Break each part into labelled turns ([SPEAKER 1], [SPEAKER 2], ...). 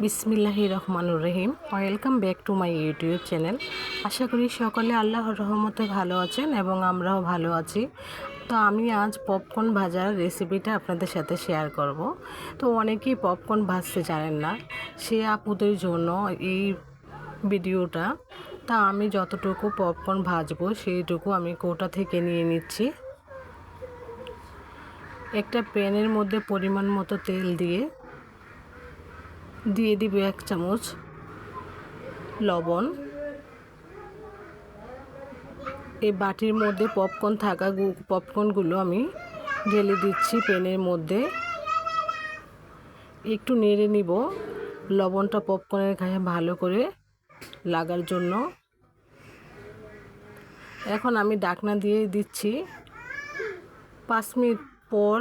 [SPEAKER 1] বিসমিল্লাহির রহমানুর রহিম। Welcome back to my YouTube channel. আশা করি সকলে আল্লাহর রহমতে ভালো আছেন এবং আমরাও ভালো আছি। তো আমি আজ পপকর্ন ভাজার রেসিপিটা আপনাদের সাথে শেয়ার করব। তো অনেকেই পপকর্ন ভাজতে জানেন না, সে আপুদের জন্য এই ভিডিওটা। তা আমি যতটুকু পপকর্ন ভাজবো সেইটুকু আমি কৌটা থেকে নিয়ে নিচ্ছি। একটা প্যানের মধ্যে পরিমাণ মতো তেল দিয়ে দিব 1 চামচ লবণ। এই বাটির মধ্যে পপকর্নগুলো আমি ঢেলে দিচ্ছি প্যানের মধ্যে। একটু নেড়ে নিব লবণটা পপকর্নের গায়ে ভালো করে লাগার জন্য। এখন আমি ঢাকনা দিয়ে দিচ্ছি। 5 মিনিট পর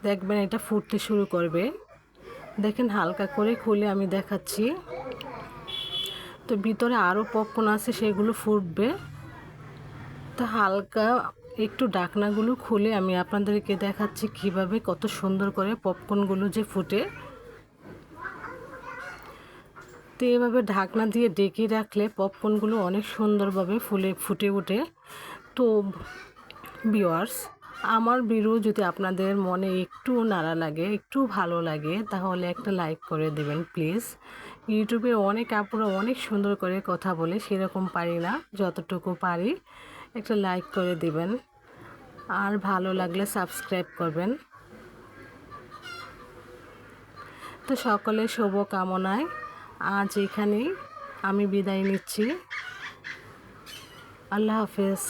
[SPEAKER 1] দেখবেন এটা ফুটতে শুরু করবে। দেখেন হালকা করে খুলে আমি দেখাচ্ছি। তো ভিতরে আরও পপকর্ন আছে, সেগুলো ফুটবে। তো হালকা একটু ঢাকনাগুলো খুলে আমি আপনাদেরকে দেখাচ্ছি কিভাবে কত সুন্দর করে পপকর্নগুলো যে ফুটে। তো এভাবে ঢাকনা দিয়ে ঢেকে রাখলে পপকর্নগুলো অনেক সুন্দরভাবে ফুটে ওঠে। তো ভিউয়ার্স, আমার ভিডিও যদি আপনাদের মনে একটু নাড়া লাগে, একটু ভালো লাগে, তাহলে একটা লাইক করে দেবেন প্লিজ। ইউটিউবে অনেক আপুরা অনেক সুন্দর করে কথা বলে, সেরকম পারি না, যতটুকু পারি একটা লাইক করে দিবেন। আর ভালো লাগলে সাবস্ক্রাইব করবেন। তো সকলের শুভ কামনায় আজ এখানেই আমি বিদায় নিচ্ছি। আল্লাহ হাফেজ।